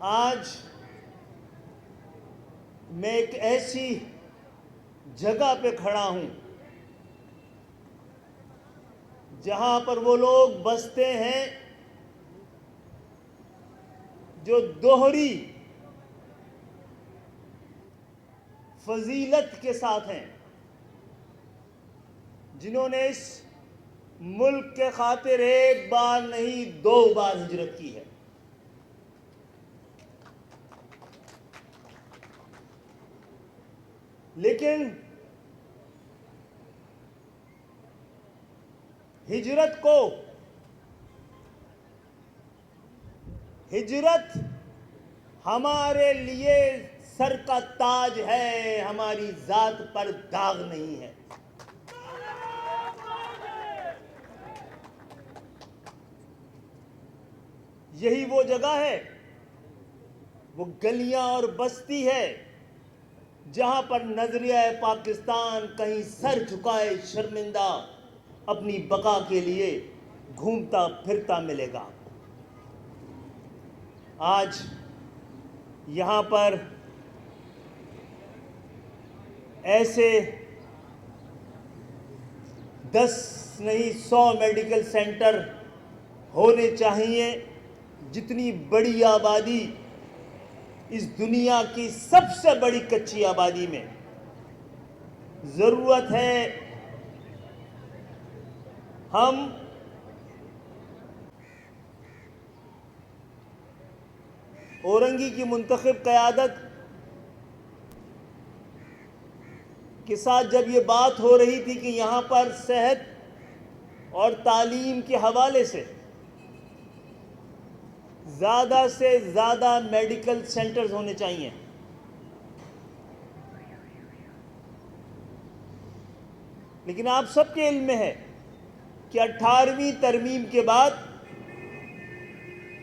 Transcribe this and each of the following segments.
آج میں ایک ایسی جگہ پہ کھڑا ہوں جہاں پر وہ لوگ بستے ہیں جو دوہری فضیلت کے ساتھ ہیں، جنہوں نے اس ملک کے خاطر ایک بار نہیں 2 بار ہجرت کی ہے۔ لیکن ہجرت ہمارے لیے سر کا تاج ہے، ہماری ذات پر داغ نہیں ہے۔ یہی وہ جگہ ہے، وہ گلیاں اور بستی ہے جہاں پر نظریہ پاکستان کہیں سر جھکائے شرمندہ اپنی بقا کے لیے گھومتا پھرتا ملے گا۔ آج یہاں پر ایسے 10 نہیں 100 میڈیکل سینٹر ہونے چاہیے، جتنی بڑی آبادی اس دنیا کی سب سے بڑی کچی آبادی میں ضرورت ہے۔ ہم اورنگی کی منتخب قیادت کے ساتھ جب یہ بات ہو رہی تھی کہ یہاں پر صحت اور تعلیم کے حوالے سے زیادہ سے زیادہ میڈیکل سینٹرز ہونے چاہیے، لیکن آپ سب کے علم میں ہے کہ 18ویں ترمیم کے بعد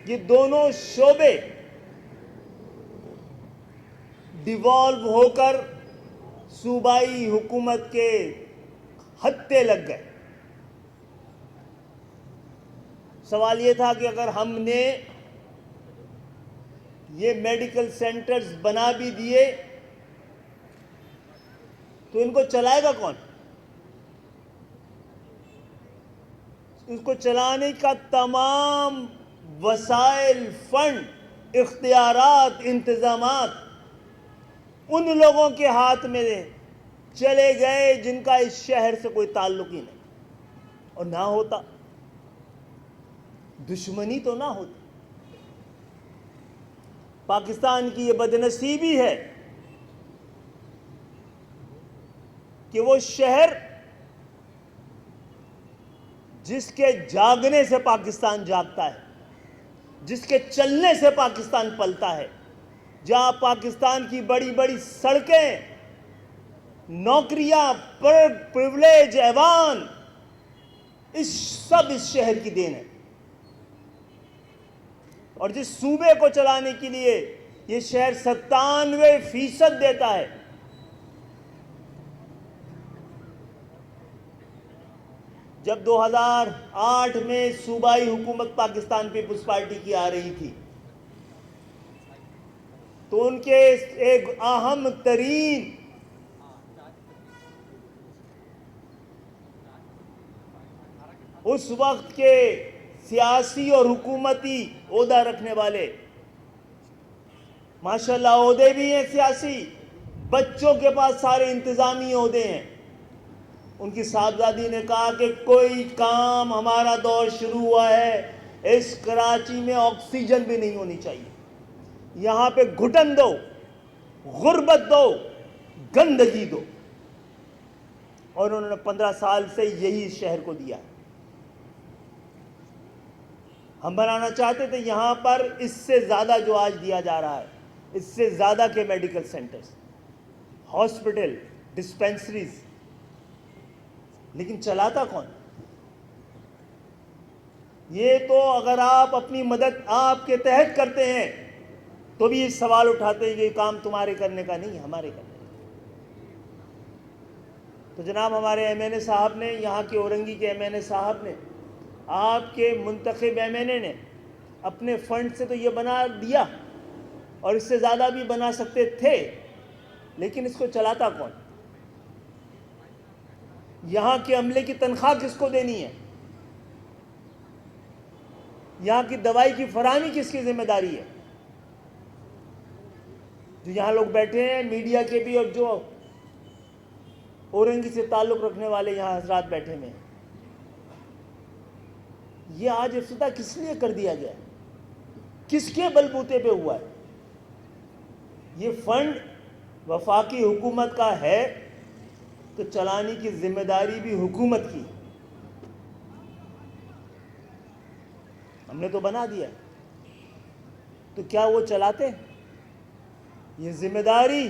یہ دونوں شعبے ڈیوالو ہو کر صوبائی حکومت کے ہتھے لگ گئے۔ سوال یہ تھا کہ اگر ہم نے یہ میڈیکل سینٹرز بنا بھی دیے تو ان کو چلائے گا کون؟ اس کو چلانے کا تمام وسائل، فنڈ، اختیارات، انتظامات ان لوگوں کے ہاتھ میں چلے گئے جن کا اس شہر سے کوئی تعلق ہی نہیں، اور نہ ہوتا دشمنی تو نہ ہوتی۔ پاکستان کی یہ بدنصیبی ہے کہ وہ شہر جس کے جاگنے سے پاکستان جاگتا ہے، جس کے چلنے سے پاکستان پلتا ہے، جہاں پاکستان کی بڑی بڑی سڑکیں، نوکریاں، پریولیج، ایوان، سب اس شہر کی دین ہے، اور جس صوبے کو چلانے کے لیے یہ شہر 97% دیتا ہے۔ جب 2008 میں صوبائی حکومت پاکستان پیپلز پارٹی کی آ رہی تھی تو ان کے ایک اہم ترین اس وقت کے سیاسی اور حکومتی عہدہ رکھنے والے، ماشاءاللہ عہدے بھی ہیں سیاسی، بچوں کے پاس سارے انتظامی عہدے ہیں، ان کی صاحبزادی نے کہا کہ کوئی کام، ہمارا دور شروع ہوا ہے، اس کراچی میں آکسیجن بھی نہیں ہونی چاہیے، یہاں پہ گھٹن دو، غربت دو، گندگی دو، اور انہوں نے 15 سال سے یہی شہر کو دیا۔ ہم بنانا چاہتے تھے یہاں پر اس سے زیادہ جو آج دیا جا رہا ہے، اس سے زیادہ کے میڈیکل سینٹرز، ہاسپٹل، ڈسپینسریز، لیکن چلاتا کون؟ یہ تو اگر آپ اپنی مدد آپ کے تحت کرتے ہیں تو بھی یہ سوال اٹھاتے ہیں کہ یہ کام تمہارے کرنے کا نہیں، ہمارے کرنے کا۔ تو جناب ہمارے ایم این اے صاحب نے، یہاں کے اورنگی کے ایم این اے صاحب نے، آپ کے منتخب ایم این اے نے اپنے فنڈ سے تو یہ بنا دیا، اور اس سے زیادہ بھی بنا سکتے تھے، لیکن اس کو چلاتا کون؟ یہاں کے عملے کی تنخواہ کس کو دینی ہے؟ یہاں کی دوائی کی فراہمی کس کی ذمہ داری ہے؟ جو یہاں لوگ بیٹھے ہیں، میڈیا کے بھی اور جو اورنگی سے تعلق رکھنے والے یہاں حضرات بیٹھے ہیں، یہ آج افتتاح کس لیے کر دیا گیا ہے؟ کس کے بلبوتے پہ ہوا ہے؟ یہ فنڈ وفاقی حکومت کا ہے تو چلانے کی ذمہ داری بھی حکومت کی۔ ہم نے تو بنا دیا، تو کیا وہ چلاتے؟ یہ ذمہ داری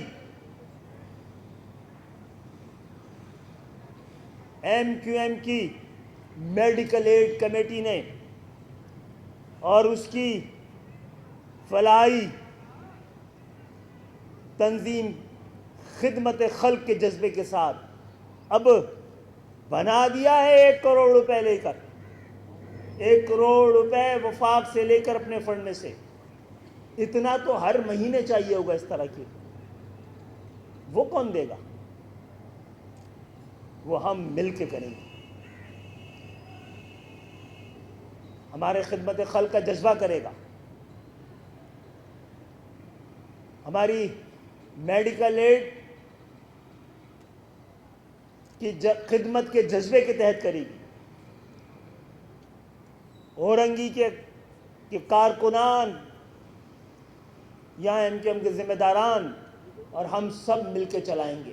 ایم کیو ایم کی میڈیکل ایڈ کمیٹی نے اور اس کی فلاحی تنظیم خدمت خلق کے جذبے کے ساتھ اب بنا دیا ہے 1 کروڑ روپے لے کر، 1 کروڑ روپے وفاق سے لے کر اپنے فنڈ میں سے۔ اتنا تو ہر مہینے چاہیے ہوگا اس طرح کی، وہ کون دے گا؟ وہ ہم مل کے کریں گے۔ ہمارے خدمت خلق کا جذبہ کرے گا، ہماری میڈیکل ایڈ کی خدمت کے جذبے کے تحت کرے گی۔ اورنگی کے کارکنان، یہاں ایم کیو ایم کے ذمہ داران اور ہم سب مل کے چلائیں گے،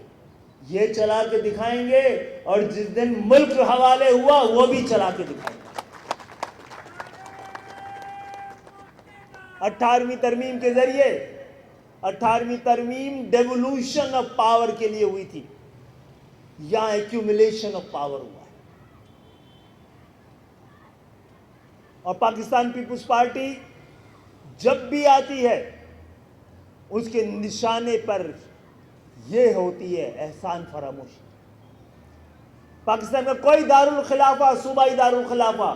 یہ چلا کے دکھائیں گے، اور جس دن ملک حوالے ہوا وہ بھی چلا کے دکھائیں گے۔ 18ویں ترمیم کے ذریعے، 18ویں ترمیم ڈیولوشن آف پاور کے لیے ہوئی تھی، یہاں ایکیومولیشن آف پاور ہوا ہے۔ اور پاکستان پیپلز پارٹی جب بھی آتی ہے اس کے نشانے پر یہ ہوتی ہے احسان فراموشی۔ پاکستان کا کوئی دارالخلافہ، صوبائی دارالخلافہ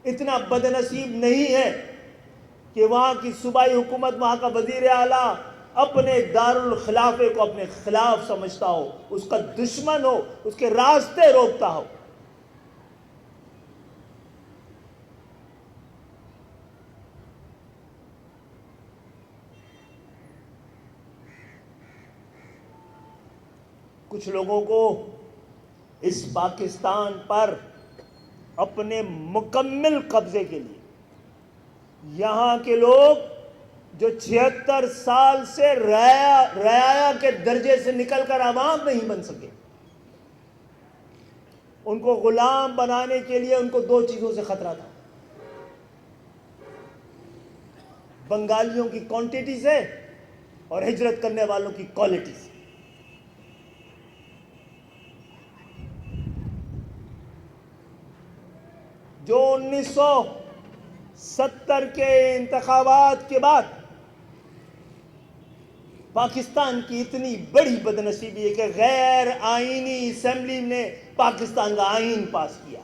اتنا بدنصیب نہیں ہے کہ وہاں کی صوبائی حکومت، وہاں کا وزیر اعلیٰ اپنے دارالخلافے کو اپنے خلاف سمجھتا ہو، اس کا دشمن ہو، اس کے راستے روکتا ہو۔ کچھ لوگوں کو اس پاکستان پر اپنے مکمل قبضے کے لیے، یہاں کے لوگ جو 76 سال سے رعایا کے درجے سے نکل کر عوام نہیں بن سکے، ان کو غلام بنانے کے لیے ان کو 2 چیزوں سے خطرہ تھا: بنگالیوں کی کوانٹٹی سے اور ہجرت کرنے والوں کی کوالٹی سے۔ جو 1970 کے انتخابات کے بعد پاکستان کی اتنی بڑی بدنصیبی ہے کہ غیر آئینی اسمبلی نے پاکستان کا آئین پاس کیا،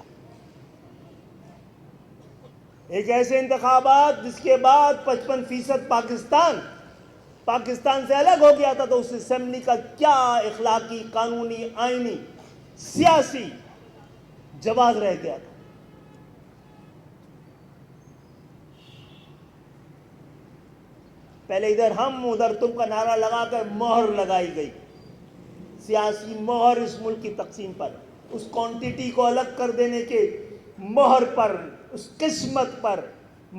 ایک ایسے انتخابات جس کے بعد 55% پاکستان سے الگ ہو گیا تھا، تو اس اسمبلی کا کیا اخلاقی، قانونی، آئینی، سیاسی جواز رہ گیا تھا۔ پہلے ادھر ہم ادھر تم کا نعرہ لگا کر مہر لگائی گئی، سیاسی مہر اس ملک کی تقسیم پر، اس کوانٹٹی کو الگ کر دینے کے مہر پر، اس قسمت پر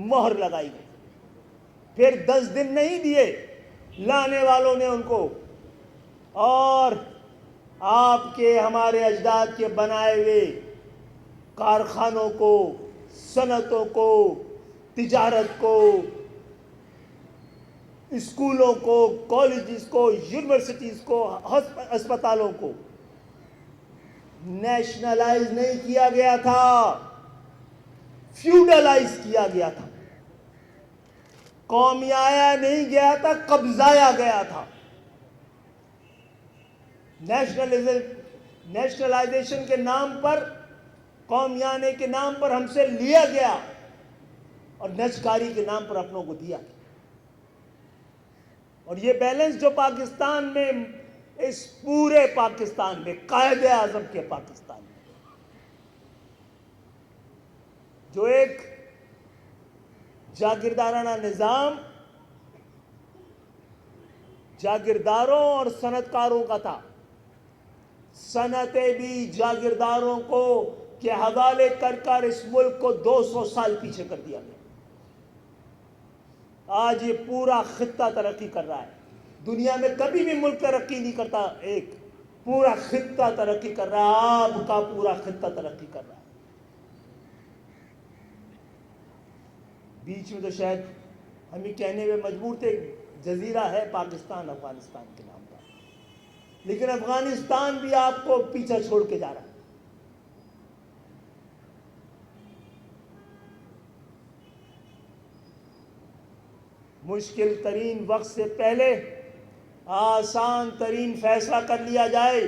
مہر لگائی گئی۔ پھر 10 دن نہیں دیے لانے والوں نے ان کو، اور آپ کے، ہمارے اجداد کے بنائے ہوئے کارخانوں کو، صنعتوں کو، تجارت کو، اسکولوں کو، کالجز کو، یونیورسٹیز کو، ہسپتالوں کو نیشنلائز نہیں کیا گیا تھا، فیوڈلائز کیا گیا تھا، قومیایا نہیں گیا تھا، قبضایا گیا تھا۔ نیشنلائزیشن کے نام پر، قومیانے کے نام پر ہم سے لیا گیا، اور نجکاری کے نام پر اپنوں کو دیا گیا۔ اور یہ بیلنس جو پاکستان میں، اس پورے پاکستان میں، قائد اعظم کے پاکستان میں، جو ایک جاگیردارانہ نظام جاگیرداروں اور صنعتکاروں کا تھا، صنعتیں بھی جاگیرداروں کو کے حوالے کر کر اس ملک کو 200 سال پیچھے کر دیا گیا۔ آج یہ پورا خطہ ترقی کر رہا ہے۔ دنیا میں کبھی بھی ملک ترقی نہیں کرتا، ایک پورا خطہ ترقی کر رہا ہے، آپ کا پورا خطہ ترقی کر رہا ہے۔ بیچ میں تو شاید ہم یہ کہنے میں مجبور تھے، جزیرہ ہے پاکستان افغانستان کے نام کا، لیکن افغانستان بھی آپ کو پیچھے چھوڑ کے جا رہا ہے۔ مشکل ترین وقت سے پہلے آسان ترین فیصلہ کر لیا جائے،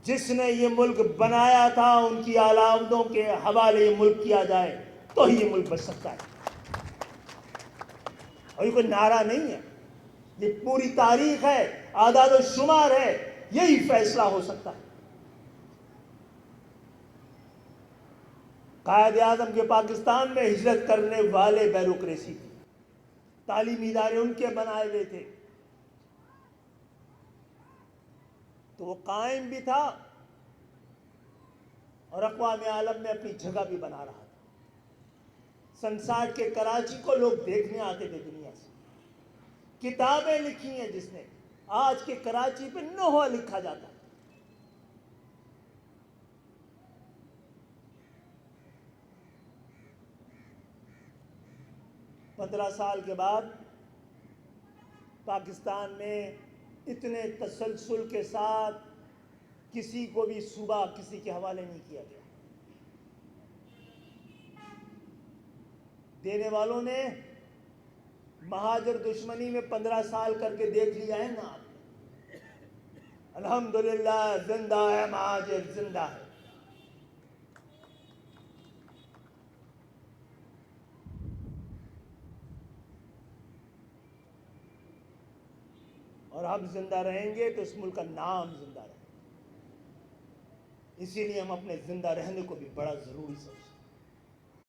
جس نے یہ ملک بنایا تھا ان کی علامتوں کے حوالے یہ ملک کیا جائے تو ہی یہ ملک بچ سکتا ہے۔ اور یہ کوئی نعرہ نہیں ہے، یہ پوری تاریخ ہے، اعداد و شمار ہے، یہی فیصلہ ہو سکتا ہے۔ قائد اعظم کے پاکستان میں ہجرت کرنے والے بیوروکریسی تھی، تعلیمی ادارے ان کے بنائے ہوئے تھے، تو وہ قائم بھی تھا اور اقوام عالم میں اپنی جگہ بھی بنا رہا تھا۔ سن 60 کے کراچی کو لوگ دیکھنے آتے تھے دنیا سے، کتابیں لکھی ہیں جس نے، آج کے کراچی پہ نوحہ لکھا جاتا ہے۔ 15 سال کے بعد پاکستان میں اتنے تسلسل کے ساتھ کسی کو بھی صوبہ کسی کے حوالے نہیں کیا گیا۔ دینے والوں نے مہاجر دشمنی میں 15 سال کر کے دیکھ لیا ہے نا آپ نے۔ الحمدللہ زندہ ہے مہاجر، زندہ ہے۔ اور ہم زندہ رہیں گے تو اس ملک کا نام زندہ رہے گا۔ اسی لیے ہم اپنے زندہ رہنے کو بھی بڑا ضروری سمجھتے ہیں۔